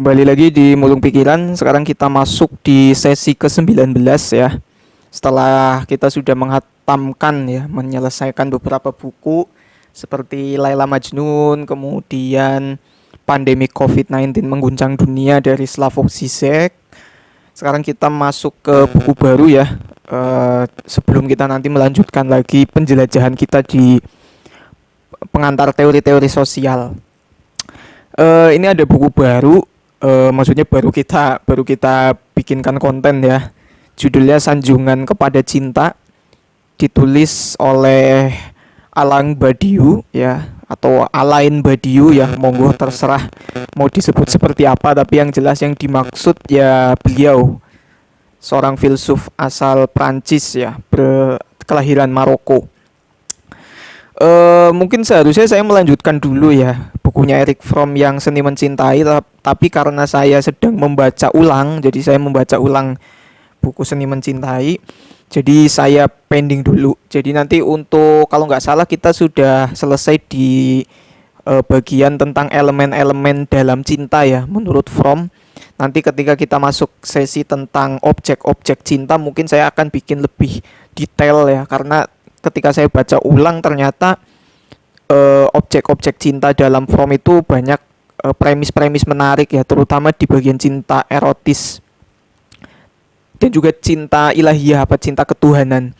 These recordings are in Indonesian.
Kembali lagi di Mulung Pikiran. Sekarang kita masuk di sesi ke-19 ya. Setelah kita sudah menghatamkan ya, menyelesaikan beberapa buku seperti Laila Majnun, kemudian pandemi COVID-19 mengguncang dunia dari Slavoj Žižek. Sekarang kita masuk ke buku baru ya. Sebelum kita nanti melanjutkan lagi penjelajahan kita di pengantar teori-teori sosial. Ini ada buku baru, maksudnya baru kita bikinkan konten ya. Judulnya Sanjungan Kepada Cinta, ditulis oleh Alain Badiou ya, atau Alain Badiou ya, monggo terserah mau disebut seperti apa, tapi yang jelas yang dimaksud ya beliau seorang filsuf asal Prancis ya, kelahiran Maroko. Mungkin seharusnya saya melanjutkan dulu ya bukunya Erich Fromm yang Seni Mencintai, tapi karena saya sedang membaca ulang, jadi saya membaca ulang buku Seni Mencintai, jadi saya pending dulu. Jadi nanti untuk, kalau nggak salah kita sudah selesai di bagian tentang elemen-elemen dalam cinta ya menurut Fromm. Nanti ketika kita masuk sesi tentang objek-objek cinta, mungkin saya akan bikin lebih detail ya, karena ketika saya baca ulang ternyata objek-objek cinta dalam Fromm itu banyak premis-premis menarik ya, terutama di bagian cinta erotis dan juga cinta ilahiyah, apa cinta ketuhanan.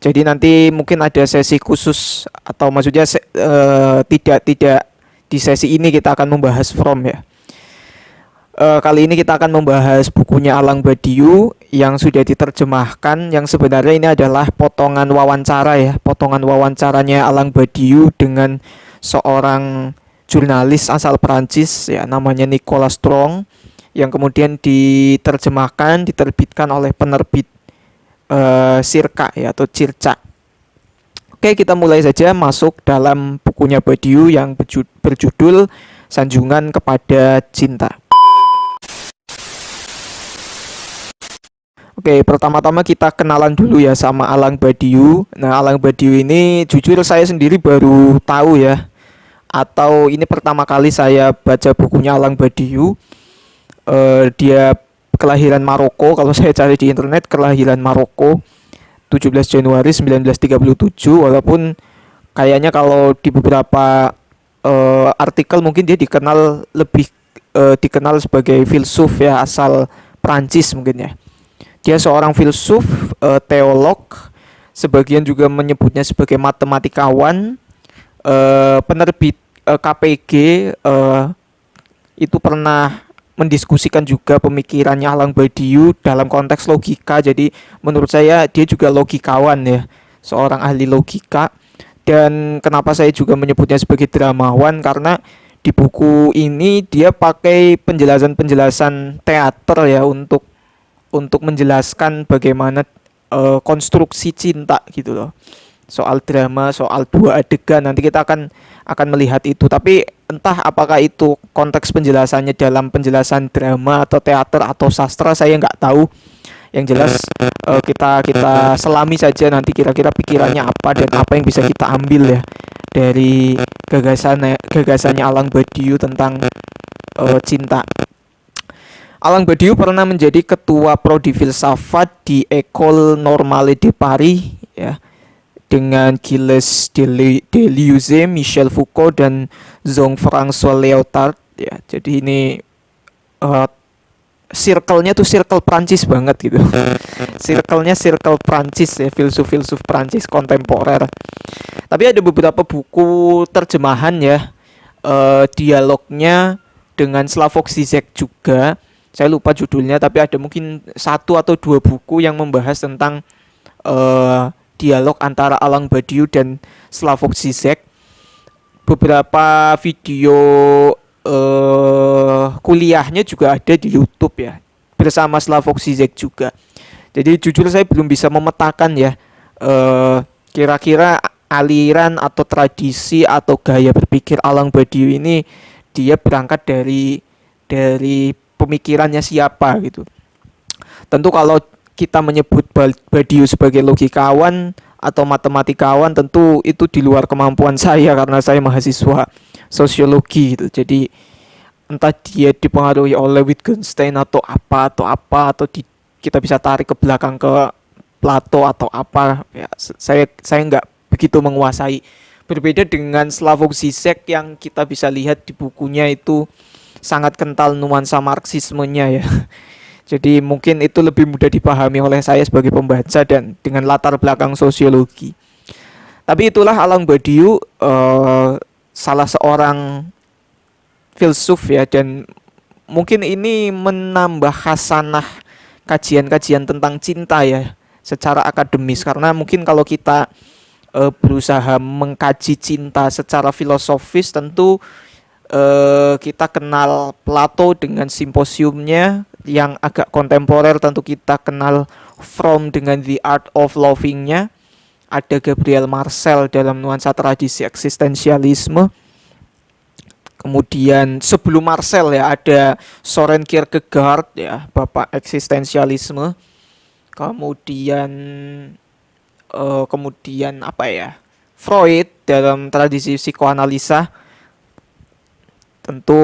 Jadi nanti mungkin ada sesi khusus, atau maksudnya tidak di sesi ini kita akan membahas Fromm ya. Kali ini kita akan membahas bukunya Alain Badiou yang sudah diterjemahkan, yang sebenarnya ini adalah potongan wawancara ya, potongan wawancaranya Alain Badiou dengan seorang jurnalis asal Prancis ya, namanya Nicolas Strong, yang kemudian diterbitkan oleh penerbit Circa ya, atau Circa. Oke, kita mulai saja masuk dalam bukunya Badiou yang berjudul Sanjungan Kepada Cinta. Oke, pertama-tama kita kenalan dulu ya sama Alain Badiou. Nah, Alain Badiou ini jujur saya sendiri baru tahu ya, atau ini pertama kali saya baca bukunya Alain Badiou. Dia kelahiran Maroko, kalau saya cari di internet kelahiran Maroko 17 Januari 1937, walaupun kayaknya kalau di beberapa artikel mungkin dia lebih dikenal sebagai filsuf ya, asal Prancis mungkin ya. Dia seorang filsuf, teolog, sebagian juga menyebutnya sebagai matematikawan, penerbit KPG, itu pernah mendiskusikan juga pemikirannya Alain Badiou dalam konteks logika. Jadi menurut saya dia juga logikawan ya, seorang ahli logika. Dan kenapa saya juga menyebutnya sebagai dramawan, karena di buku ini dia pakai penjelasan-penjelasan teater ya untuk menjelaskan bagaimana konstruksi cinta gitu loh. Soal drama, soal dua adegan, nanti kita akan melihat itu. Tapi entah apakah itu konteks penjelasannya dalam penjelasan drama atau teater atau sastra, saya nggak tahu. Yang jelas kita selami saja nanti kira-kira pikirannya apa dan apa yang bisa kita ambil ya dari gagasannya Alain Badiou tentang cinta. Alain Badiou pernah menjadi ketua prodi filsafat di École Normale de Paris ya, dengan Gilles Deleuze, Michel Foucault dan Jean-François Lyotard ya. Jadi ini circle-nya tuh circle Prancis banget gitu. Circle-nya circle Prancis ya, filsuf-filsuf Prancis kontemporer. Tapi ada beberapa buku terjemahan ya, dialognya dengan Slavoj Žižek juga. Saya lupa judulnya, tapi ada mungkin 1 atau 2 buku yang membahas tentang dialog antara Alain Badiou dan Slavoj Žižek. Beberapa video kuliahnya juga ada di YouTube ya, bersama Slavoj Žižek juga. Jadi jujur saya belum bisa memetakan ya kira-kira aliran atau tradisi atau gaya berpikir Alain Badiou ini dia berangkat dari pemikirannya siapa gitu. Tentu kalau kita menyebut Badiou sebagai logikawan atau matematikawan, tentu itu di luar kemampuan saya karena saya mahasiswa sosiologi gitu. Jadi entah dia dipengaruhi oleh Wittgenstein kita bisa tarik ke belakang ke Plato atau apa ya, saya nggak begitu menguasai. Berbeda dengan Slavoj Zizek yang kita bisa lihat di bukunya itu sangat kental nuansa marxismenya ya. Jadi mungkin itu lebih mudah dipahami oleh saya sebagai pembaca dan dengan latar belakang sosiologi. Tapi itulah Alain Badiou, salah seorang filsuf ya, dan mungkin ini menambah khasanah kajian-kajian tentang cinta ya secara akademis, karena mungkin kalau kita berusaha mengkaji cinta secara filosofis tentu kita kenal Plato dengan simposiumnya yang agak kontemporer, tentu kita kenal Fromm dengan The Art of Loving-nya, ada Gabriel Marcel dalam nuansa tradisi eksistensialisme. Kemudian sebelum Marcel ya ada Soren Kierkegaard ya, bapak eksistensialisme. Kemudian apa ya? Freud dalam tradisi psikoanalisa. Tentu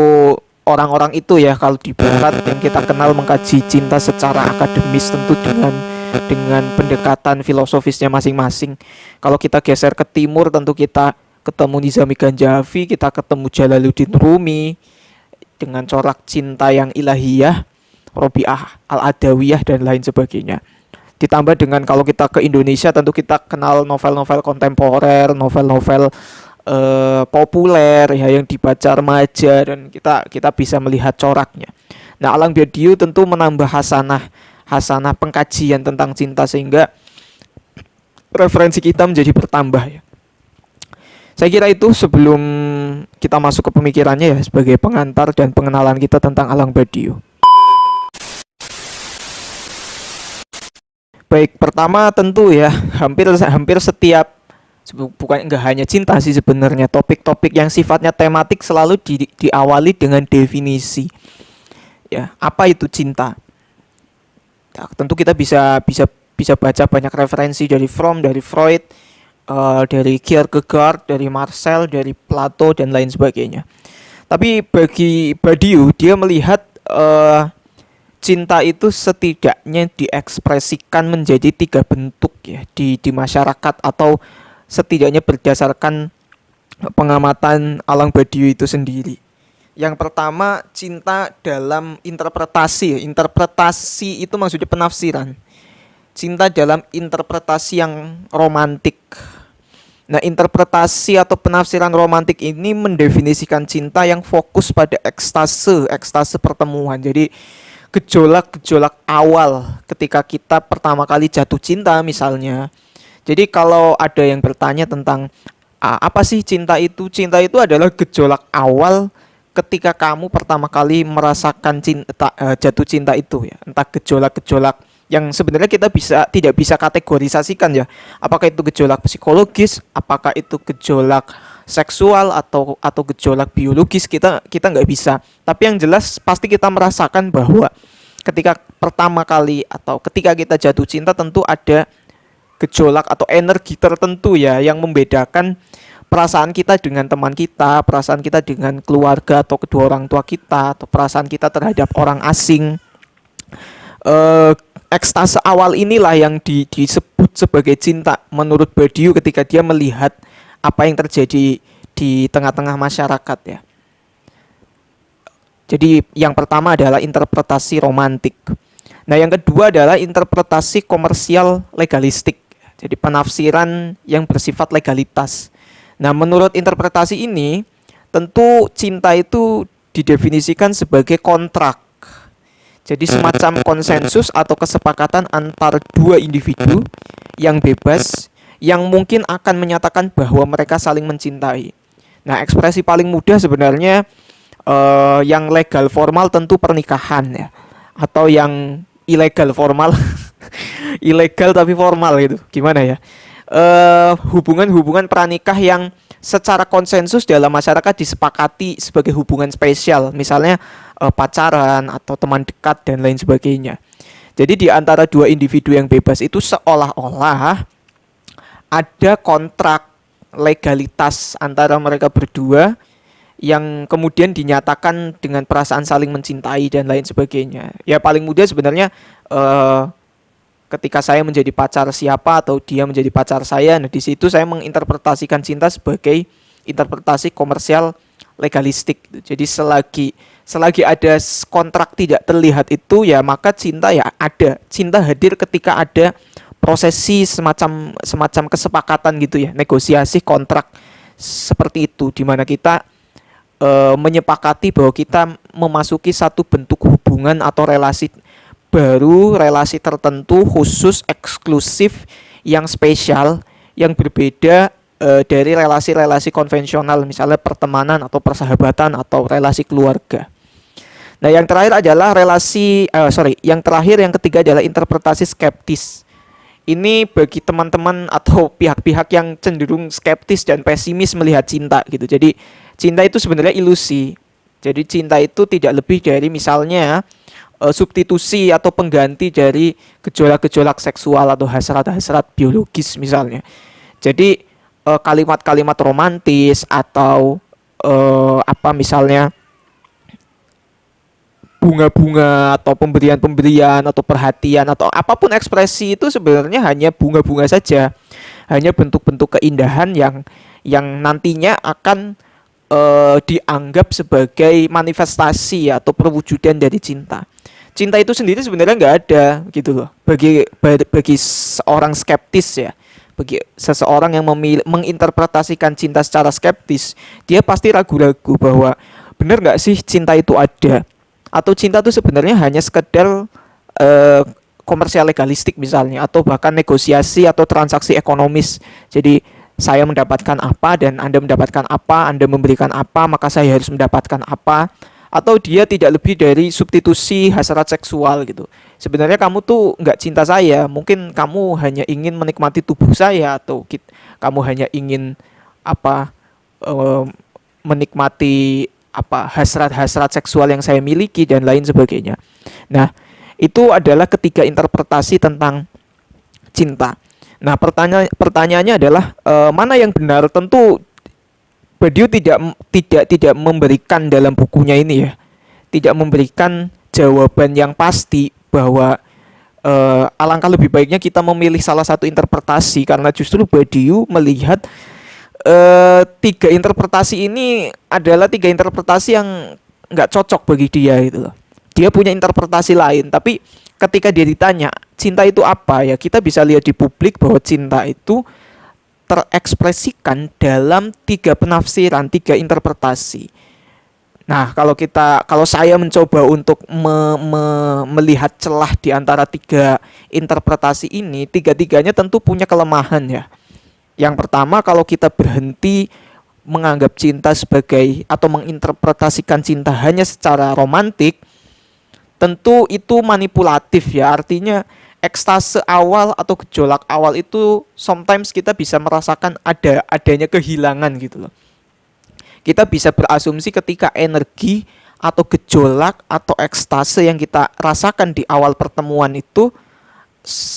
orang-orang itu ya kalau di barat yang kita kenal mengkaji cinta secara akademis, tentu dengan pendekatan filosofisnya masing-masing. Kalau kita geser ke timur tentu kita ketemu Nizami Ganjavi, kita ketemu Jalaluddin Rumi dengan corak cinta yang ilahiyah, Robiah Al-Adawiyah dan lain sebagainya. Ditambah dengan kalau kita ke Indonesia tentu kita kenal novel-novel kontemporer, novel-novel populer ya yang dibaca remaja, dan kita bisa melihat coraknya. Nah, Alain Badiou tentu menambah hasanah pengkajian tentang cinta sehingga referensi kita menjadi bertambah ya. Saya kira itu sebelum kita masuk ke pemikirannya ya, sebagai pengantar dan pengenalan kita tentang Alain Badiou. Baik, pertama tentu ya hampir setiap, bukan nggak hanya cinta sih sebenarnya, topik-topik yang sifatnya tematik selalu diawali dengan definisi ya, apa itu cinta. Nah, tentu kita bisa baca banyak referensi dari Fromm, dari Freud, dari Kierkegaard, dari Marcel, dari Plato dan lain sebagainya. Tapi bagi Badiou, dia melihat cinta itu setidaknya diekspresikan menjadi 3 bentuk ya di masyarakat, atau setidaknya berdasarkan pengamatan Alain Badiou itu sendiri. Yang pertama, cinta dalam interpretasi. Interpretasi itu maksudnya penafsiran. Cinta dalam interpretasi yang romantik. Nah, interpretasi atau penafsiran romantik ini mendefinisikan cinta yang fokus pada ekstase pertemuan. Jadi gejolak awal ketika kita pertama kali jatuh cinta misalnya. Jadi kalau ada yang bertanya tentang apa sih cinta itu? Cinta itu adalah gejolak awal ketika kamu pertama kali merasakan jatuh cinta itu ya. Entah gejolak-gejolak yang sebenarnya kita tidak bisa kategorisasikan ya. Apakah itu gejolak psikologis, apakah itu gejolak seksual atau gejolak biologis, kita nggak bisa. Tapi yang jelas pasti kita merasakan bahwa ketika pertama kali atau ketika kita jatuh cinta tentu ada gejolak atau energi tertentu ya yang membedakan perasaan kita dengan teman kita, perasaan kita dengan keluarga atau kedua orang tua kita, atau perasaan kita terhadap orang asing. Ekstase awal inilah yang disebut sebagai cinta menurut Badiou ketika dia melihat apa yang terjadi di tengah-tengah masyarakat ya. Jadi yang pertama adalah interpretasi romantik. Nah, yang kedua adalah interpretasi komersial legalistik. Jadi penafsiran yang bersifat legalitas. Nah, menurut interpretasi ini, tentu cinta itu didefinisikan sebagai kontrak. Jadi semacam konsensus atau kesepakatan antar 2 individu yang bebas, yang mungkin akan menyatakan bahwa mereka saling mencintai. Nah, ekspresi paling mudah sebenarnya yang legal formal tentu pernikahan ya, atau yang ilegal formal ilegal tapi formal gitu, gimana ya, hubungan pranikah yang secara konsensus dalam masyarakat disepakati sebagai hubungan spesial, misalnya pacaran atau teman dekat dan lain sebagainya. Jadi di antara 2 individu yang bebas itu seolah-olah ada kontrak legalitas antara mereka berdua yang kemudian dinyatakan dengan perasaan saling mencintai dan lain sebagainya. Ya paling mudah sebenarnya eh, ketika saya menjadi pacar siapa atau dia menjadi pacar saya. Nah, di situ saya menginterpretasikan cinta sebagai interpretasi komersial legalistik. Jadi selagi ada kontrak tidak terlihat itu, ya maka cinta ya ada. Cinta hadir ketika ada prosesi semacam semacam kesepakatan gitu ya, negosiasi kontrak seperti itu, di mana kita menyepakati bahwa kita memasuki satu bentuk hubungan atau relasi baru, relasi tertentu khusus, eksklusif, yang spesial, yang berbeda dari relasi-relasi konvensional, misalnya pertemanan atau persahabatan atau relasi keluarga. Nah, yang terakhir adalah yang ketiga adalah interpretasi skeptis. Ini bagi teman-teman atau pihak-pihak yang cenderung skeptis dan pesimis melihat cinta gitu. Jadi cinta itu sebenarnya ilusi. Jadi cinta itu tidak lebih dari misalnya substitusi atau pengganti dari gejolak-gejolak seksual atau hasrat-hasrat biologis misalnya. Jadi kalimat-kalimat romantis atau misalnya bunga-bunga atau pemberian-pemberian atau perhatian atau apapun ekspresi itu sebenarnya hanya bunga-bunga saja, hanya bentuk-bentuk keindahan yang nantinya akan dianggap sebagai manifestasi atau perwujudan dari cinta. Cinta itu sendiri sebenarnya nggak ada gitu loh. Bagi seorang skeptis ya, bagi seseorang yang menginterpretasikan cinta secara skeptis, dia pasti ragu-ragu bahwa benar nggak sih cinta itu ada, atau cinta itu sebenarnya hanya sekedar komersial legalistik misalnya, atau bahkan negosiasi atau transaksi ekonomis. Jadi saya mendapatkan apa dan Anda mendapatkan apa, Anda memberikan apa, maka saya harus mendapatkan apa. Atau dia tidak lebih dari substitusi hasrat seksual gitu. Sebenarnya kamu tuh nggak cinta saya, mungkin kamu hanya ingin menikmati tubuh saya, atau kamu hanya ingin apa menikmati hasrat-hasrat seksual yang saya miliki dan lain sebagainya. Nah, itu adalah ketiga interpretasi tentang cinta. Nah, pertanyaannya adalah mana yang benar? Tentu Badiou tidak memberikan dalam bukunya ini ya, tidak memberikan jawaban yang pasti bahwa alangkah lebih baiknya kita memilih salah satu interpretasi, karena justru Badiou melihat tiga interpretasi ini adalah tiga interpretasi yang nggak cocok bagi dia gitu loh. Dia punya interpretasi lain, tapi ketika dia ditanya cinta itu apa, ya kita bisa lihat di publik bahwa cinta itu terekspresikan dalam tiga penafsiran, tiga interpretasi. Nah, kalau saya mencoba untuk melihat celah di antara tiga interpretasi ini, tiga-tiganya tentu punya kelemahan ya. Yang pertama, kalau kita berhenti menganggap cinta sebagai atau menginterpretasikan cinta hanya secara romantik, tentu itu manipulatif ya. Artinya ekstase awal atau gejolak awal itu sometimes kita bisa merasakan adanya kehilangan gitu loh. Kita bisa berasumsi ketika energi atau gejolak atau ekstase yang kita rasakan di awal pertemuan itu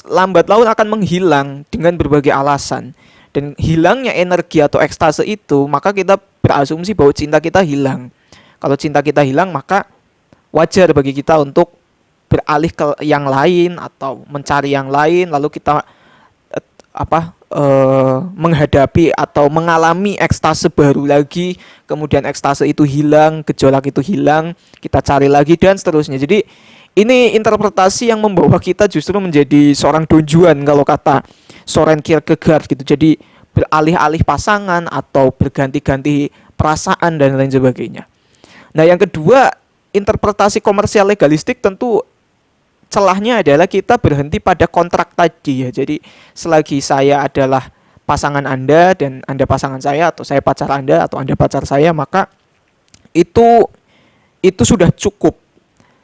lambat laun akan menghilang dengan berbagai alasan. Dan hilangnya energi atau ekstase itu, maka kita berasumsi bahwa cinta kita hilang. Kalau cinta kita hilang, maka wajar bagi kita untuk beralih ke yang lain atau mencari yang lain, lalu kita menghadapi atau mengalami ekstase baru lagi, kemudian ekstase itu hilang, gejolak itu hilang, kita cari lagi dan seterusnya. Jadi ini interpretasi yang membawa kita justru menjadi seorang Don Juan kalau kata Soren Kierkegaard gitu. Jadi beralih-alih pasangan atau berganti-ganti perasaan dan lain sebagainya. Nah, yang kedua, interpretasi komersial legalistik tentu celahnya adalah kita berhenti pada kontrak tadi ya. Jadi selagi saya adalah pasangan Anda dan Anda pasangan saya, atau saya pacar Anda atau Anda pacar saya, maka itu sudah cukup.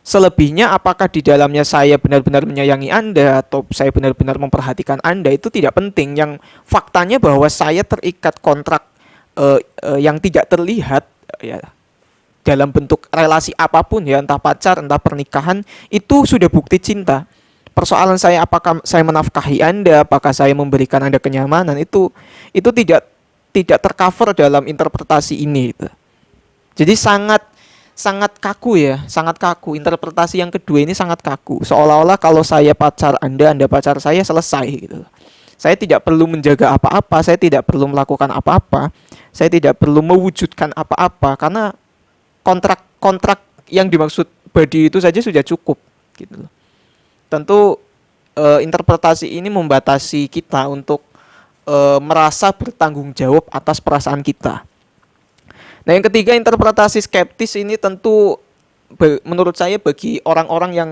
Selebihnya apakah di dalamnya saya benar-benar menyayangi Anda atau saya benar-benar memperhatikan Anda, itu tidak penting. Yang faktanya bahwa saya terikat kontrak yang tidak terlihat ya, dalam bentuk relasi apapun ya, entah pacar, entah pernikahan, itu sudah bukti cinta. Persoalan saya apakah saya menafkahi Anda, apakah saya memberikan Anda kenyamanan, itu tidak tercover dalam interpretasi ini gitu. Jadi sangat sangat kaku ya, sangat kaku. Interpretasi yang kedua ini sangat kaku. Seolah-olah kalau saya pacar Anda, Anda pacar saya, selesai gitu. Saya tidak perlu menjaga apa-apa, saya tidak perlu melakukan apa-apa, saya tidak perlu mewujudkan apa-apa karena kontrak-kontrak yang dimaksud body itu saja sudah cukup gitu loh. Tentu interpretasi ini membatasi kita untuk merasa bertanggung jawab atas perasaan kita. Nah, yang ketiga, interpretasi skeptis ini tentu menurut saya bagi orang-orang yang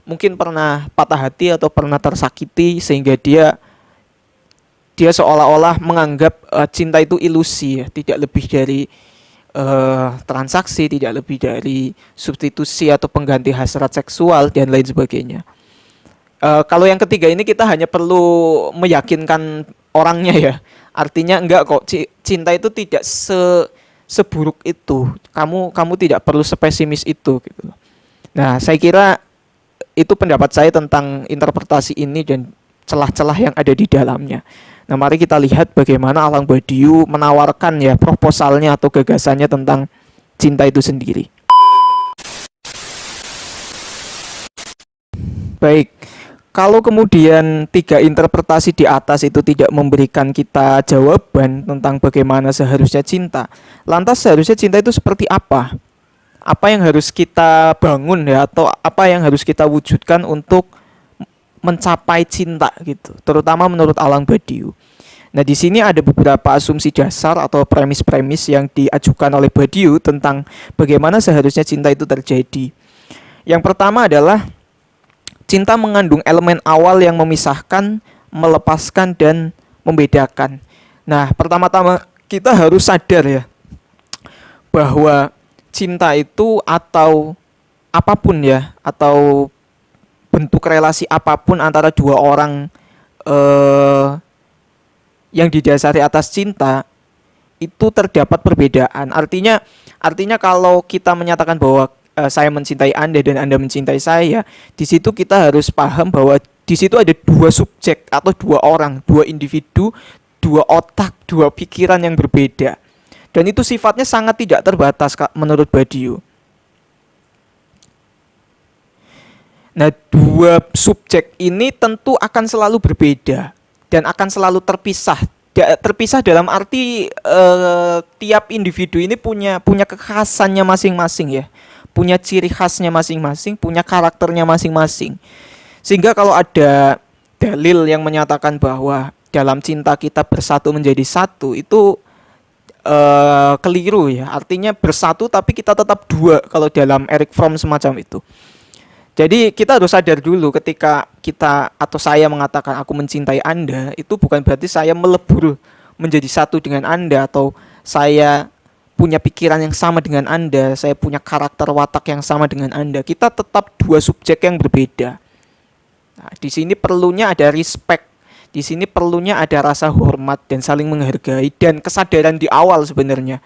mungkin pernah patah hati atau pernah tersakiti sehingga dia seolah-olah menganggap cinta itu ilusi ya, tidak lebih dari transaksi, tidak lebih dari substitusi atau pengganti hasrat seksual dan lain sebagainya. Kalau yang ketiga ini kita hanya perlu meyakinkan orangnya ya. Artinya enggak kok, cinta itu tidak seburuk itu. Kamu tidak perlu sepesimis itu gitu. Nah, saya kira itu pendapat saya tentang interpretasi ini dan celah-celah yang ada di dalamnya. Nah, mari kita lihat bagaimana Alang Badiou menawarkan ya proposalnya atau gagasannya tentang cinta itu sendiri. Baik, kalau kemudian tiga interpretasi di atas itu tidak memberikan kita jawaban tentang bagaimana seharusnya cinta, lantas seharusnya cinta itu seperti apa? Apa yang harus kita bangun ya, atau apa yang harus kita wujudkan untuk mencapai cinta gitu, terutama menurut Alang Badiou. Nah, di sini ada beberapa asumsi dasar atau premis-premis yang diajukan oleh Badiou tentang bagaimana seharusnya cinta itu terjadi. Yang pertama adalah cinta mengandung elemen awal yang memisahkan, melepaskan, dan membedakan. Nah, pertama-tama kita harus sadar ya bahwa cinta itu atau apapun ya, atau bentuk relasi apapun antara dua orang yang didasari atas cinta itu terdapat perbedaan. Artinya kalau kita menyatakan bahwa saya mencintai Anda dan Anda mencintai saya, di situ kita harus paham bahwa di situ ada dua subjek atau dua orang, dua individu, dua otak, dua pikiran yang berbeda. Dan itu sifatnya sangat tidak terbatas menurut Badiou. Nah, dua subjek ini tentu akan selalu berbeda dan akan selalu terpisah. Terpisah dalam arti tiap individu ini punya kekhasannya masing-masing ya, punya ciri khasnya masing-masing, punya karakternya masing-masing. Sehingga kalau ada dalil yang menyatakan bahwa dalam cinta kita bersatu menjadi satu, itu keliru ya. Artinya bersatu tapi kita tetap dua kalau dalam Erich Fromm semacam itu. Jadi kita harus sadar dulu ketika kita atau saya mengatakan aku mencintai Anda, itu bukan berarti saya melebur menjadi satu dengan Anda, atau saya punya pikiran yang sama dengan Anda, saya punya karakter watak yang sama dengan Anda. Kita tetap dua subjek yang berbeda. Nah, di sini perlunya ada respect, di sini perlunya ada rasa hormat dan saling menghargai, dan kesadaran di awal sebenarnya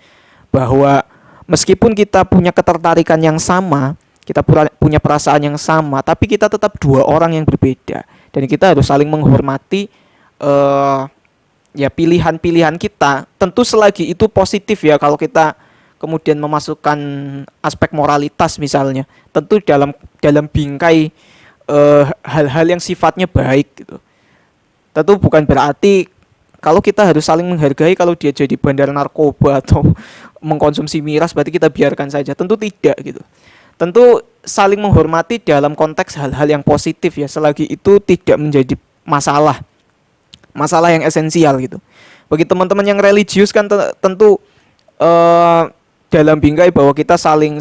bahwa meskipun kita punya ketertarikan yang sama, kita punya perasaan yang sama, tapi kita tetap dua orang yang berbeda, dan kita harus saling menghormati ya pilihan-pilihan kita. Tentu selagi itu positif ya, kalau kita kemudian memasukkan aspek moralitas misalnya, tentu dalam bingkai hal-hal yang sifatnya baik gitu. Tentu bukan berarti kalau kita harus saling menghargai kalau dia jadi bandar narkoba atau mengkonsumsi miras berarti kita biarkan saja. Tentu tidak gitu. Tentu saling menghormati dalam konteks hal-hal yang positif ya, selagi itu tidak menjadi masalah yang esensial gitu. Bagi teman-teman yang religius kan tentu dalam bingkai bahwa kita saling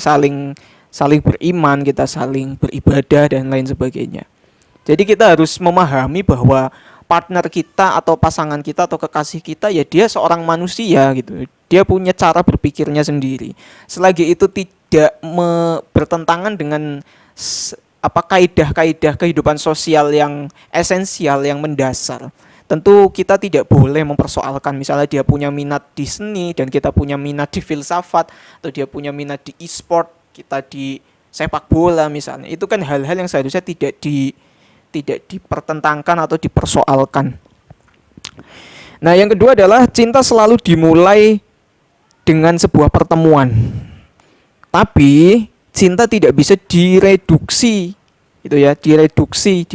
beriman, kita saling beribadah dan lain sebagainya. Jadi kita harus memahami bahwa partner kita atau pasangan kita atau kekasih kita ya dia seorang manusia gitu. Dia punya cara berpikirnya sendiri. Selagi itu tidak bertentangan dengan kaidah-kaidah kehidupan sosial yang esensial, yang mendasar, tentu kita tidak boleh mempersoalkan. Misalnya dia punya minat di seni dan kita punya minat di filsafat, atau dia punya minat di e-sport, kita di sepak bola misalnya. Itu kan hal-hal yang seharusnya tidak dipertentangkan atau dipersoalkan. Nah, yang kedua adalah cinta selalu dimulai dengan sebuah pertemuan. Tapi cinta tidak bisa direduksi, itu ya, direduksi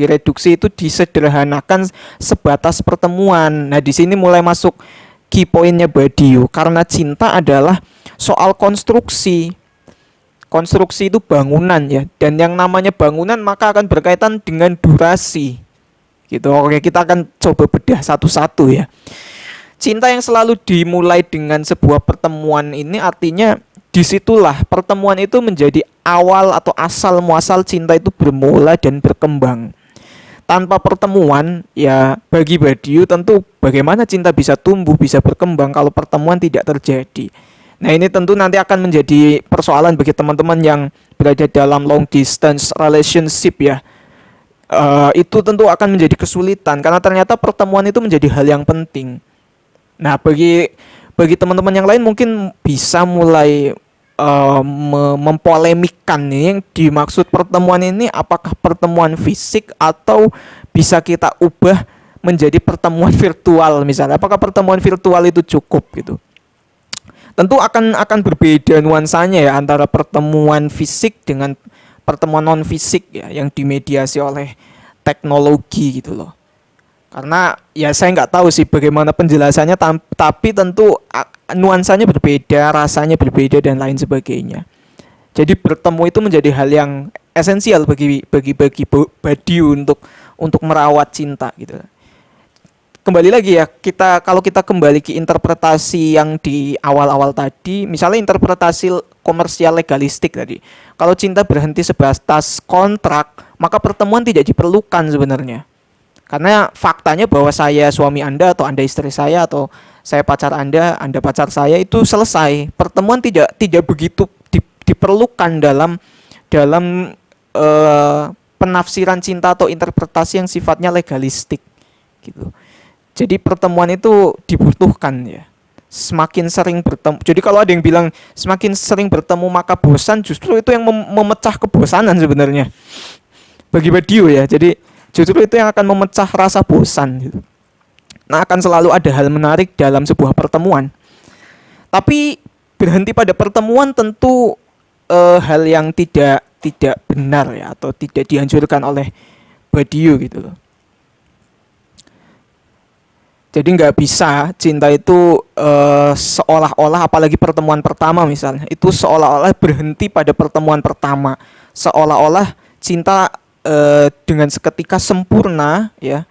itu disederhanakan sebatas pertemuan. Nah, di sini mulai masuk key pointnya Badiou, karena cinta adalah soal konstruksi. Konstruksi itu bangunan ya, dan yang namanya bangunan maka akan berkaitan dengan durasi. Gitu. Oke, kita akan coba bedah satu-satu ya. Cinta yang selalu dimulai dengan sebuah pertemuan ini artinya disitulah pertemuan itu menjadi awal atau asal muasal cinta itu bermula dan berkembang. Tanpa pertemuan, ya bagi Badiou tentu bagaimana cinta bisa tumbuh, bisa berkembang kalau pertemuan tidak terjadi. Nah, ini tentu nanti akan menjadi persoalan bagi teman-teman yang berada dalam long distance relationship ya. Itu tentu akan menjadi kesulitan karena ternyata pertemuan itu menjadi hal yang penting. Nah, bagi teman-teman yang lain mungkin bisa mulai mempolemikkan nih, yang dimaksud pertemuan ini apakah pertemuan fisik atau bisa kita ubah menjadi pertemuan virtual misalnya. Apakah pertemuan virtual itu cukup gitu? Tentu akan berbeda nuansanya ya antara pertemuan fisik dengan pertemuan non fisik ya yang dimediasi oleh teknologi gitu loh. Karena ya saya nggak tahu sih bagaimana penjelasannya, tapi tentu nuansanya berbeda, rasanya berbeda dan lain sebagainya. Jadi bertemu itu menjadi hal yang esensial bagi Badiou untuk merawat cinta gitu. Kembali lagi ya, kalau kita kembali ke interpretasi yang di awal-awal tadi, misalnya interpretasi komersial legalistik tadi. Kalau cinta berhenti sebatas kontrak, maka pertemuan tidak diperlukan sebenarnya. Karena faktanya bahwa saya suami Anda atau Anda istri saya atau saya pacar Anda pacar saya itu selesai. Pertemuan tidak begitu diperlukan dalam penafsiran cinta atau interpretasi yang sifatnya legalistik gitu. Jadi pertemuan itu dibutuhkan ya. Semakin sering bertemu. Jadi kalau ada yang bilang semakin sering bertemu maka bosan, justru itu yang memecah kebosanan sebenarnya. Bagi Badiou ya. Jadi justru itu yang akan memecah rasa bosan gitu. Nah, akan selalu ada hal menarik dalam sebuah pertemuan. Tapi berhenti pada pertemuan tentu hal yang tidak benar ya, atau tidak dianjurkan oleh Badiou gitu loh. Jadi nggak bisa cinta itu seolah-olah, apalagi pertemuan pertama misalnya, itu seolah-olah berhenti pada pertemuan pertama. Seolah-olah cinta dengan seketika sempurna ya,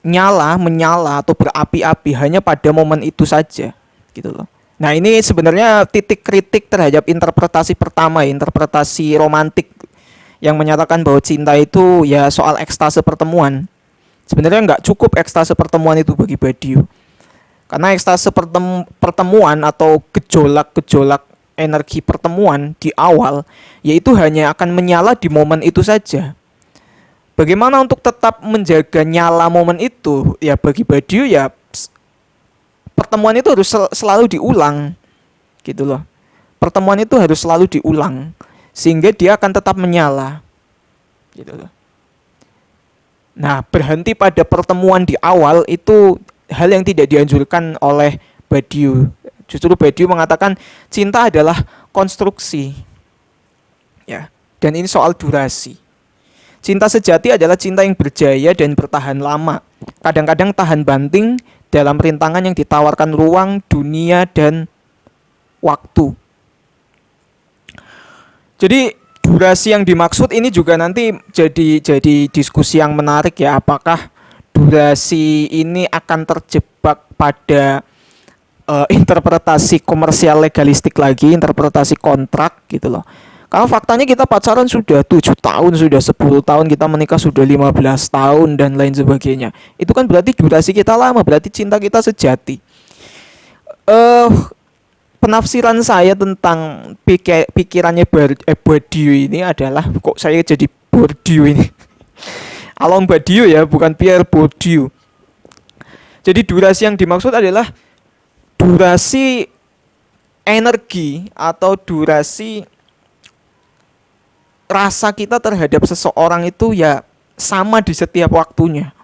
menyala atau berapi-api hanya pada momen itu saja gitu loh. Nah, ini sebenarnya titik kritik terhadap interpretasi pertama, interpretasi romantik yang menyatakan bahwa cinta itu ya soal ekstase pertemuan. Sebenarnya nggak cukup ekstase pertemuan itu bagi Badiou. Karena ekstase pertemuan atau gejolak-gejolak energi pertemuan di awal, yaitu hanya akan menyala di momen itu saja. Bagaimana untuk tetap menjaga nyala momen itu? Ya bagi Badiou ya pertemuan itu harus selalu diulang gitu loh. Pertemuan itu harus selalu diulang sehingga dia akan tetap menyala gitu loh. Nah, berhenti pada pertemuan di awal itu hal yang tidak dianjurkan oleh Badiou. Justru Badiou mengatakan cinta adalah konstruksi. Ya, dan ini soal durasi. Cinta sejati adalah cinta yang berjaya dan bertahan lama. Kadang-kadang tahan banting dalam rintangan yang ditawarkan ruang, dunia, dan waktu. Jadi durasi yang dimaksud ini juga nanti jadi diskusi yang menarik ya. Apakah durasi ini akan terjebak pada interpretasi komersial legalistik lagi, interpretasi kontrak gitu loh. Kalau faktanya kita pacaran sudah 7 tahun, sudah 10 tahun, kita menikah sudah 15 tahun dan lain sebagainya. Itu kan berarti durasi kita lama, berarti cinta kita sejati. Penafsiran saya tentang pikirannya Badiou ini adalah, kok saya jadi Bourdieu ini. Alain Badiou ya, bukan Pierre Bourdieu. Jadi durasi yang dimaksud adalah durasi energi atau durasi rasa kita terhadap seseorang itu ya sama di setiap waktunya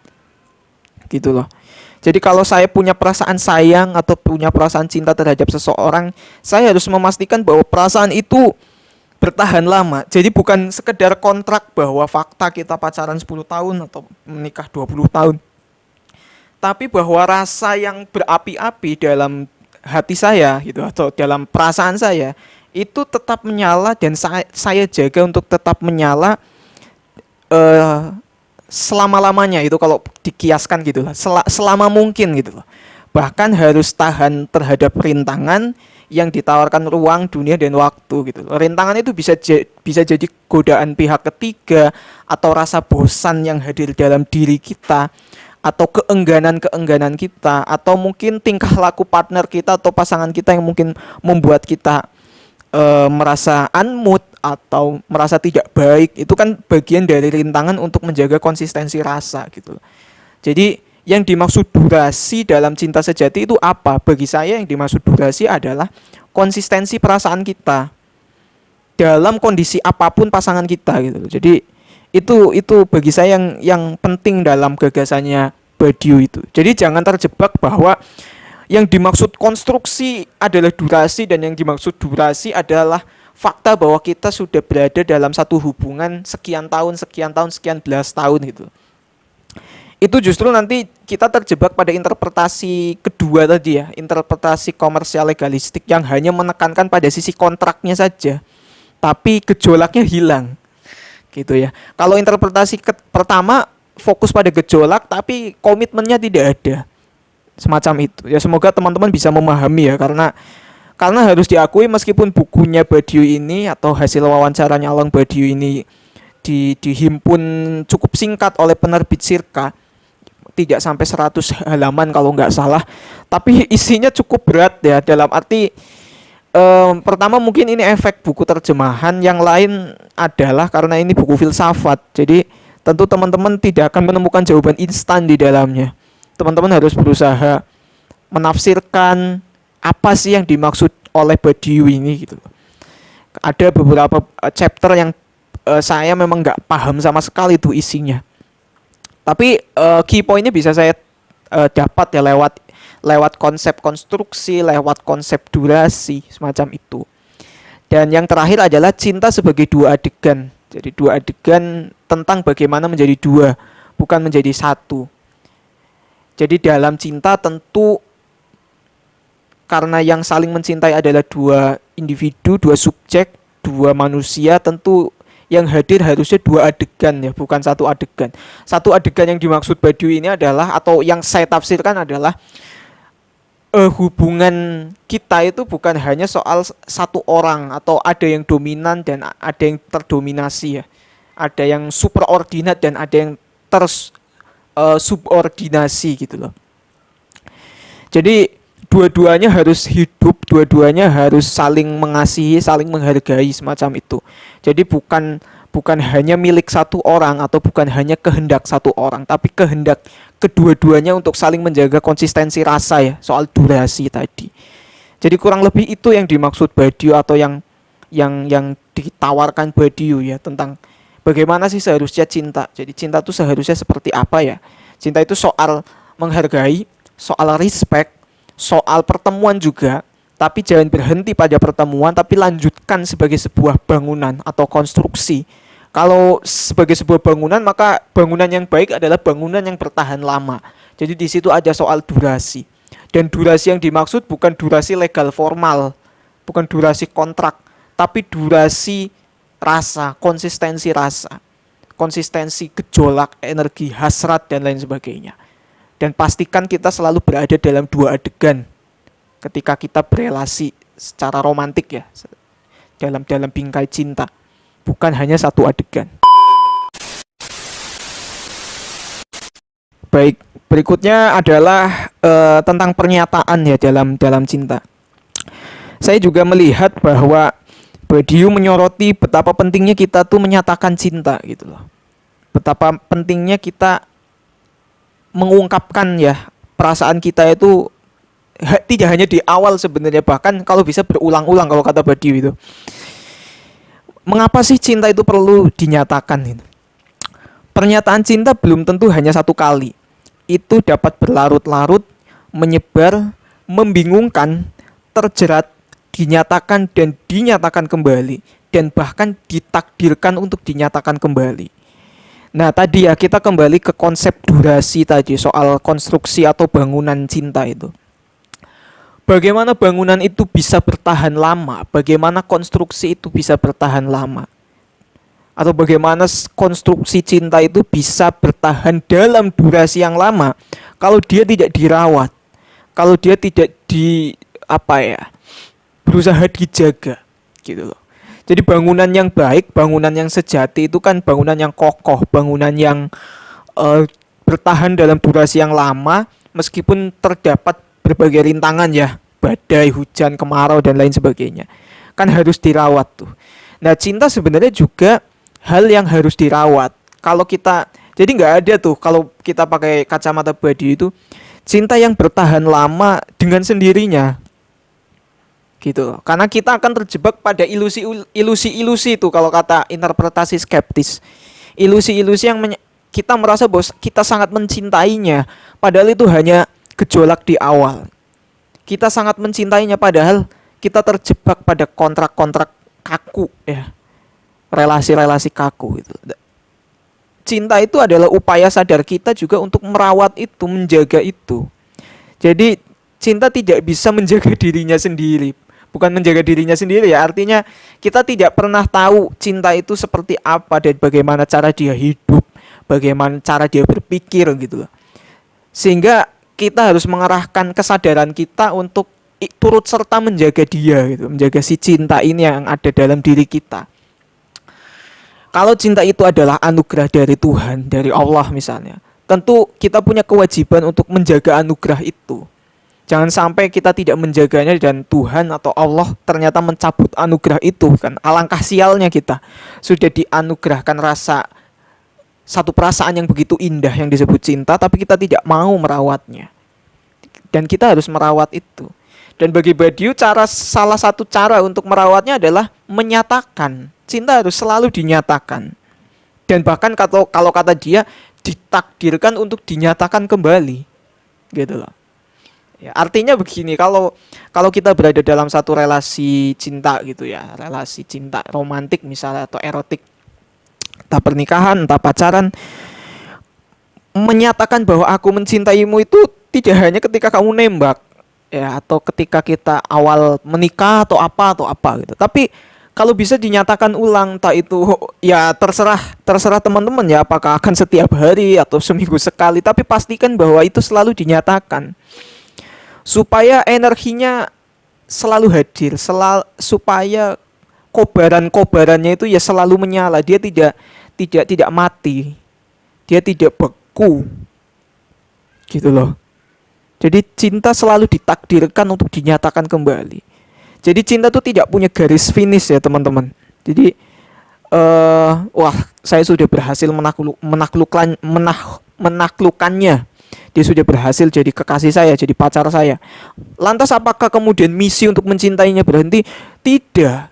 gitu loh. Jadi kalau saya punya perasaan sayang atau punya perasaan cinta terhadap seseorang, saya harus memastikan bahwa perasaan itu bertahan lama. Jadi bukan sekedar kontrak bahwa fakta kita pacaran 10 tahun atau menikah 20 tahun. Tapi bahwa rasa yang berapi-api dalam hati saya gitu atau dalam perasaan saya itu tetap menyala dan saya jaga untuk tetap menyala eh, selama-lamanya itu kalau dikiaskan gitu lah. Selama mungkin gitu loh. Bahkan harus tahan terhadap rintangan yang ditawarkan ruang, dunia dan waktu gitu loh. Rintangan itu bisa jadi godaan pihak ketiga atau rasa bosan yang hadir dalam diri kita atau keengganan-keengganan kita atau mungkin tingkah laku partner kita atau pasangan kita yang mungkin membuat kita merasa unmood atau merasa tidak baik. Itu kan bagian dari rintangan untuk menjaga konsistensi rasa gitu. Jadi yang dimaksud durasi dalam cinta sejati itu apa? Bagi saya yang dimaksud durasi adalah konsistensi perasaan kita dalam kondisi apapun pasangan kita gitu. Jadi itu bagi saya yang penting dalam gagasannya Badiou itu. Jadi jangan terjebak bahwa yang dimaksud konstruksi adalah durasi dan yang dimaksud durasi adalah fakta bahwa kita sudah berada dalam satu hubungan sekian tahun, sekian belas tahun gitu. Itu justru nanti kita terjebak pada interpretasi kedua tadi ya, interpretasi komersial legalistik yang hanya menekankan pada sisi kontraknya saja, tapi gejolaknya hilang gitu ya. Kalau interpretasi pertama fokus pada gejolak tapi komitmennya tidak ada, semacam itu ya. Semoga teman-teman bisa memahami ya, karena harus diakui meskipun bukunya Badiou ini atau hasil wawancaranya Along Badiou ini dihimpun cukup singkat oleh penerbit Sirka, tidak sampai 100 halaman kalau nggak salah, tapi isinya cukup berat ya, dalam arti pertama mungkin ini efek buku terjemahan, yang lain adalah karena ini buku filsafat. Jadi tentu teman-teman tidak akan menemukan jawaban instan di dalamnya. Teman-teman harus berusaha menafsirkan apa sih yang dimaksud oleh Badiou ini gitu. Ada beberapa chapter yang saya memang nggak paham sama sekali itu isinya. Tapi key pointnya bisa saya dapat ya lewat konsep konstruksi, lewat konsep durasi, semacam itu. Dan yang terakhir adalah cinta sebagai dua adegan. Jadi dua adegan tentang bagaimana menjadi dua, bukan menjadi satu. Jadi dalam cinta tentu karena yang saling mencintai adalah dua individu, dua subjek, dua manusia, tentu yang hadir harusnya dua adegan ya, bukan satu adegan. Satu adegan yang dimaksud Badiou ini adalah, atau yang saya tafsirkan adalah, hubungan kita itu bukan hanya soal satu orang atau ada yang dominan dan ada yang terdominasi ya. Ada yang superordinat dan ada yang subordinasi gitu loh. Jadi dua-duanya harus hidup, dua-duanya harus saling mengasihi, saling menghargai, semacam itu. Jadi bukan hanya milik satu orang atau bukan hanya kehendak satu orang, tapi kehendak kedua-duanya untuk saling menjaga konsistensi rasa ya, soal durasi tadi. Jadi kurang lebih itu yang dimaksud Badiou atau yang ditawarkan Badiou ya, tentang bagaimana sih seharusnya cinta. Jadi cinta itu seharusnya seperti apa ya? Cinta itu soal menghargai, soal respect, soal pertemuan juga, tapi jangan berhenti pada pertemuan, tapi lanjutkan sebagai sebuah bangunan atau konstruksi. Kalau sebagai sebuah bangunan, maka bangunan yang baik adalah bangunan yang bertahan lama. Jadi di situ ada soal durasi. Dan durasi yang dimaksud bukan durasi legal formal, bukan durasi kontrak, tapi durasi rasa, konsistensi rasa, konsistensi gejolak, energi, hasrat dan lain sebagainya. Dan pastikan kita selalu berada dalam dua adegan ketika kita berelasi secara romantik ya, dalam bingkai cinta, bukan hanya satu adegan. Baik, berikutnya adalah tentang pernyataan ya dalam cinta. Saya juga melihat bahwa Badiou menyoroti betapa pentingnya kita tuh menyatakan cinta gitu loh. Betapa pentingnya kita mengungkapkan ya perasaan kita itu tidak hanya di awal sebenarnya, bahkan kalau bisa berulang-ulang kalau kata Badiou itu. Mengapa sih cinta itu perlu dinyatakan itu? Pernyataan cinta belum tentu hanya satu kali. itu dapat berlarut-larut, menyebar, membingungkan, terjerat, dinyatakan dan dinyatakan kembali, dan bahkan ditakdirkan untuk dinyatakan kembali. Nah tadi ya, kita kembali ke konsep durasi tadi, soal konstruksi atau bangunan cinta itu. Bagaimana bangunan itu bisa bertahan lama, bagaimana konstruksi itu bisa bertahan lama, atau bagaimana konstruksi cinta itu bisa bertahan dalam durasi yang lama kalau dia tidak dirawat, kalau dia tidak di apa ya, berusaha dijaga gitu loh. Jadi bangunan yang baik, bangunan yang sejati itu kan bangunan yang kokoh, bangunan yang eh, bertahan dalam durasi yang lama meskipun terdapat berbagai rintangan ya, badai, hujan, kemarau dan lain sebagainya. Kan harus dirawat tuh. Nah, cinta sebenarnya juga hal yang harus dirawat. Kalau kita, jadi nggak ada tuh kalau kita pakai kacamata badi itu cinta yang bertahan lama dengan sendirinya gitu loh. Karena kita akan terjebak pada ilusi-ilusi itu, kalau kata interpretasi skeptis. Ilusi-ilusi yang kita merasa bahwa kita sangat mencintainya, padahal itu hanya gejolak di awal. Kita sangat mencintainya padahal kita terjebak pada kontrak-kontrak kaku ya. Relasi-relasi kaku itu. Cinta itu adalah upaya sadar kita juga untuk merawat itu, menjaga itu. Jadi cinta tidak bisa menjaga dirinya sendiri. Bukan menjaga dirinya sendiri ya, artinya kita tidak pernah tahu cinta itu seperti apa dan bagaimana cara dia hidup, bagaimana cara dia berpikir gitu loh. Sehingga kita harus mengarahkan kesadaran kita untuk turut serta menjaga dia gitu, menjaga si cinta ini yang ada dalam diri kita. Kalau cinta itu adalah anugerah dari Tuhan, dari Allah misalnya, tentu kita punya kewajiban untuk menjaga anugerah itu. Jangan sampai kita tidak menjaganya dan Tuhan atau Allah ternyata mencabut anugerah itu kan. Alangkah sialnya kita sudah dianugerahkan satu perasaan yang begitu indah yang disebut cinta, tapi kita tidak mau merawatnya. Dan kita harus merawat itu. Dan bagi Badiou, salah satu cara untuk merawatnya adalah menyatakan. Cinta harus selalu dinyatakan. Dan bahkan kalau kata dia, ditakdirkan untuk dinyatakan kembali. Gitu loh. Ya, artinya begini, kalau kita berada dalam satu relasi cinta gitu ya, relasi cinta romantik misalnya atau erotik, entah pernikahan, entah pacaran, menyatakan bahwa aku mencintaimu itu tidak hanya ketika kamu nembak ya, atau ketika kita awal menikah atau apa gitu. Tapi kalau bisa dinyatakan ulang, entah itu ya terserah teman-teman ya, apakah akan setiap hari atau seminggu sekali, tapi pastikan bahwa itu selalu dinyatakan. Supaya energinya selalu hadir, supaya kobarannya itu ya selalu menyala, dia tidak mati, dia tidak beku, gitu loh. Jadi cinta selalu ditakdirkan untuk dinyatakan kembali. Jadi cinta itu tidak punya garis finish ya teman-teman. Jadi wah, saya sudah berhasil menaklukkannya. Dia sudah berhasil jadi kekasih saya, jadi pacar saya. Lantas apakah kemudian misi untuk mencintainya berhenti? Tidak.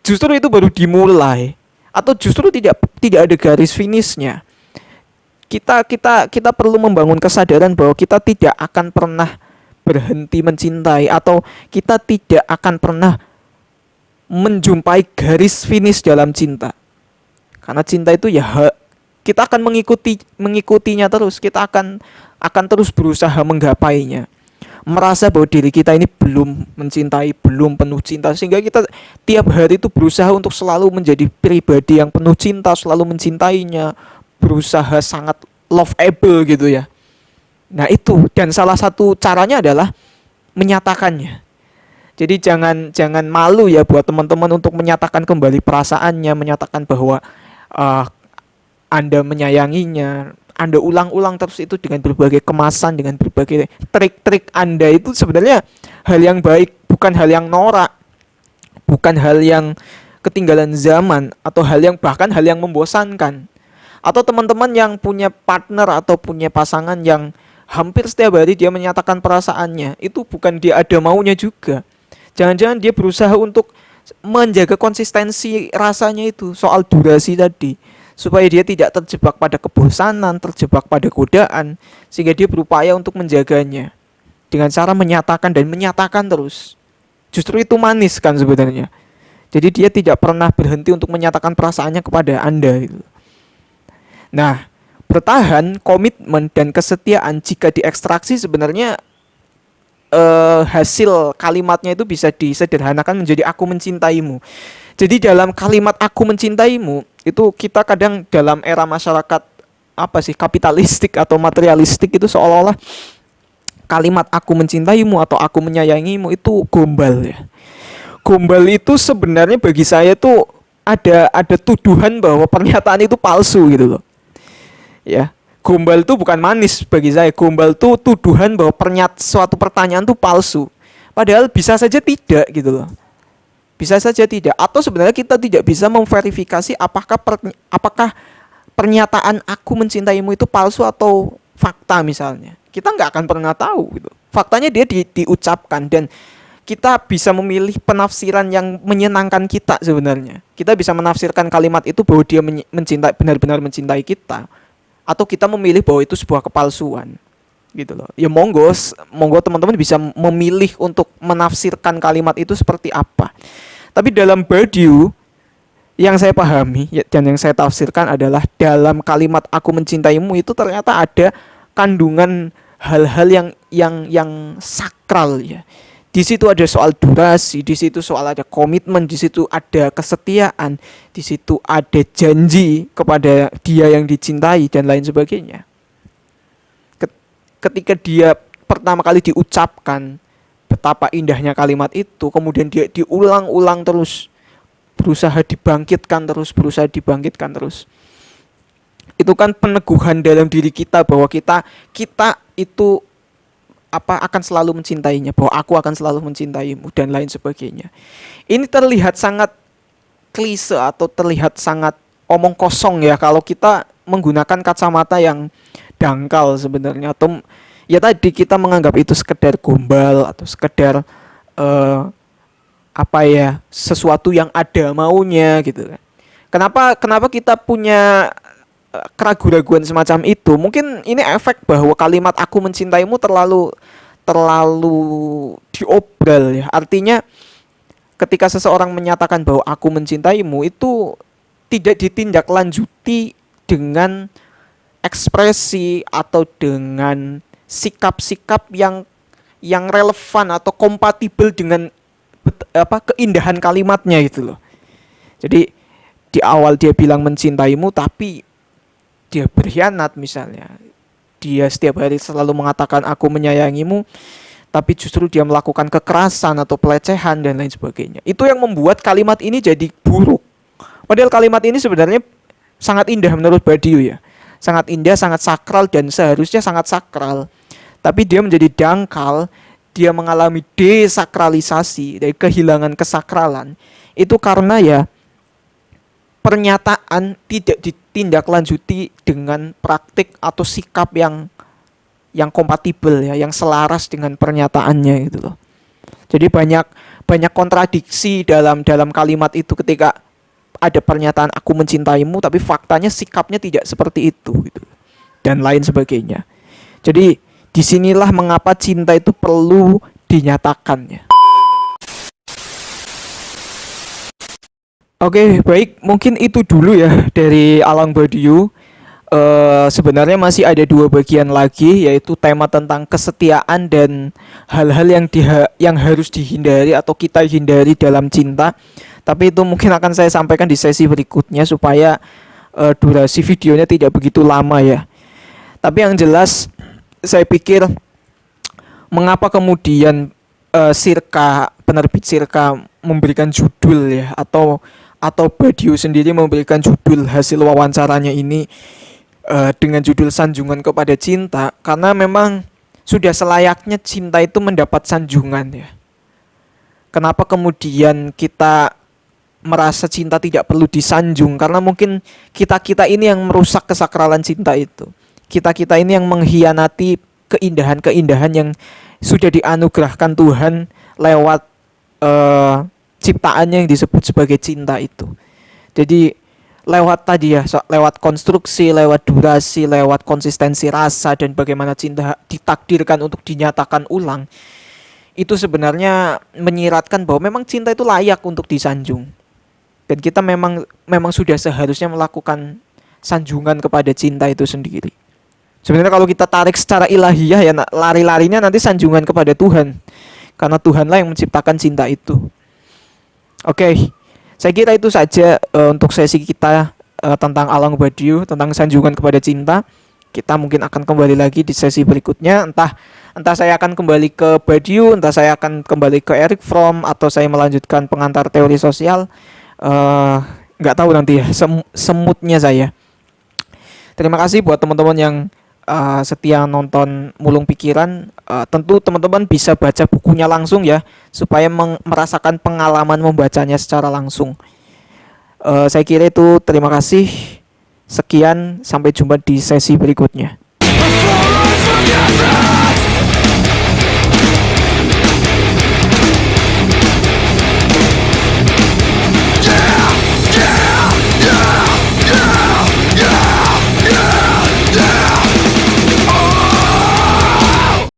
Justru itu baru dimulai. Atau justru tidak ada garis finishnya. Kita perlu membangun kesadaran bahwa kita tidak akan pernah berhenti mencintai, atau kita tidak akan pernah menjumpai garis finish dalam cinta. Karena cinta itu ya kita akan mengikutinya terus. Kita akan terus berusaha menggapainya. Merasa bahwa diri kita ini belum mencintai, belum penuh cinta, sehingga kita tiap hari itu berusaha untuk selalu menjadi pribadi yang penuh cinta, selalu mencintainya, berusaha sangat loveable gitu ya. Nah itu, dan salah satu caranya adalah menyatakannya. Jadi jangan malu ya buat teman-teman untuk menyatakan kembali perasaannya, menyatakan bahwa Anda menyayanginya. Anda ulang-ulang terus itu dengan berbagai kemasan, dengan berbagai trik-trik Anda. Itu sebenarnya hal yang baik, bukan hal yang norak, bukan hal yang ketinggalan zaman, atau bahkan hal yang membosankan. Atau teman-teman yang punya partner atau punya pasangan yang hampir setiap hari dia menyatakan perasaannya, itu bukan dia ada maunya juga. Jangan-jangan dia berusaha untuk menjaga konsistensi rasanya itu, soal durasi tadi. supaya dia tidak terjebak pada kebosanan, terjebak pada godaan, sehingga dia berupaya untuk menjaganya dengan cara menyatakan terus. Justru itu manis kan sebenarnya. Jadi dia tidak pernah berhenti untuk menyatakan perasaannya kepada Anda gitu. Nah, bertahan, komitmen dan kesetiaan jika diekstraksi sebenarnya hasil kalimatnya itu bisa disederhanakan menjadi aku mencintaimu. Jadi dalam kalimat aku mencintaimu itu kita kadang dalam era masyarakat apa sih kapitalistik atau materialistik itu seolah-olah kalimat aku mencintaimu atau aku menyayangimu itu gombal ya. Gombal itu sebenarnya bagi saya tuh ada tuduhan bahwa pernyataan itu palsu gitu loh. Ya. Gombal itu bukan manis bagi saya. Gombal itu tuduhan bahwa suatu pertanyaan itu palsu. Padahal bisa saja tidak gitu loh. Bisa saja tidak. Atau sebenarnya kita tidak bisa memverifikasi apakah pernyataan aku mencintaimu itu palsu atau fakta misalnya. Kita nggak akan pernah tahu gitu. Faktanya dia diucapkan dan kita bisa memilih penafsiran yang menyenangkan kita sebenarnya. Kita bisa menafsirkan kalimat itu bahwa dia benar-benar mencintai kita, atau kita memilih bahwa itu sebuah kepalsuan gitu loh. Ya monggo teman-teman bisa memilih untuk menafsirkan kalimat itu seperti apa. Tapi dalam Badiou yang saya pahami dan yang saya tafsirkan adalah dalam kalimat aku mencintaimu itu ternyata ada kandungan hal-hal yang sakral ya. Di situ ada soal durasi, di situ soal ada komitmen, di situ ada kesetiaan, di situ ada janji kepada dia yang dicintai dan lain sebagainya. Ketika dia pertama kali diucapkan, betapa indahnya kalimat itu, kemudian dia diulang-ulang terus, berusaha dibangkitkan terus. Itu kan peneguhan dalam diri kita bahwa kita itu akan selalu mencintainya, bahwa aku akan selalu mencintaimu dan lain sebagainya. Ini terlihat sangat klise atau terlihat sangat omong kosong ya kalau kita menggunakan kacamata yang dangkal sebenarnya, atau ya tadi kita menganggap itu sekedar gombal atau sekedar sesuatu yang ada maunya gitu kan. Kenapa kita punya keraguan-raguan semacam itu? Mungkin ini efek bahwa kalimat aku mencintaimu terlalu diobral ya. Artinya ketika seseorang menyatakan bahwa aku mencintaimu itu tidak ditindaklanjuti dengan ekspresi atau dengan sikap-sikap yang relevan atau kompatibel dengan keindahan kalimatnya gitu loh. Jadi di awal dia bilang mencintaimu tapi dia berkhianat misalnya. Dia setiap hari selalu mengatakan aku menyayangimu, tapi justru dia melakukan kekerasan atau pelecehan dan lain sebagainya. Itu yang membuat kalimat ini jadi buruk. Padahal kalimat ini sebenarnya sangat indah menurut Badiou ya. Sangat indah, sangat sakral dan seharusnya sangat sakral. Tapi dia menjadi dangkal, dia mengalami desakralisasi, dari kehilangan kesakralan. Itu karena ya pernyataan tidak ditindaklanjuti dengan praktik atau sikap yang kompatibel ya, yang selaras dengan pernyataannya gitu loh. Jadi banyak kontradiksi dalam kalimat itu ketika ada pernyataan aku mencintaimu tapi faktanya sikapnya tidak seperti itu gitu. Dan lain sebagainya. Jadi disinilah mengapa cinta itu perlu dinyatakan ya. Oke, baik, mungkin itu dulu ya dari Along Badiou. Sebenarnya masih ada 2 bagian lagi, yaitu tema tentang kesetiaan dan hal-hal yang harus dihindari atau kita hindari dalam cinta. Tapi itu mungkin akan saya sampaikan di sesi berikutnya supaya durasi videonya tidak begitu lama ya. Tapi yang jelas saya pikir mengapa kemudian penerbit Sirka memberikan judul ya, atau Badiou sendiri memberikan judul hasil wawancaranya ini dengan judul Sanjungan Kepada Cinta, karena memang sudah selayaknya cinta itu mendapat sanjungan ya. Kenapa kemudian kita merasa cinta tidak perlu disanjung? Karena mungkin kita ini yang merusak kesakralan cinta itu. Kita ini yang mengkhianati keindahan-keindahan yang sudah dianugerahkan Tuhan lewat ciptaannya yang disebut sebagai cinta itu. Jadi lewat tadi ya, lewat konstruksi, lewat durasi, lewat konsistensi rasa dan bagaimana cinta ditakdirkan untuk dinyatakan ulang, itu sebenarnya menyiratkan bahwa memang cinta itu layak untuk disanjung. Dan kita memang memang sudah seharusnya melakukan sanjungan kepada cinta itu sendiri. Sebenarnya kalau kita tarik secara ilahiyah ya, lari-larinya nanti sanjungan kepada Tuhan. Karena Tuhanlah yang menciptakan cinta itu. Oke, saya kira itu saja untuk sesi kita tentang Along Badiou, tentang sanjungan kepada cinta. Kita mungkin akan kembali lagi di sesi berikutnya. Entah saya akan kembali ke Badiou, entah saya akan kembali ke Erich Fromm, atau saya melanjutkan pengantar teori sosial. Nggak tahu nanti ya, semutnya saya. Terima kasih buat teman-teman yang setia nonton Mulung Pikiran. Tentu teman-teman bisa baca bukunya langsung ya, supaya merasakan pengalaman membacanya secara langsung. Saya kira itu, terima kasih. Sekian, sampai jumpa di sesi berikutnya.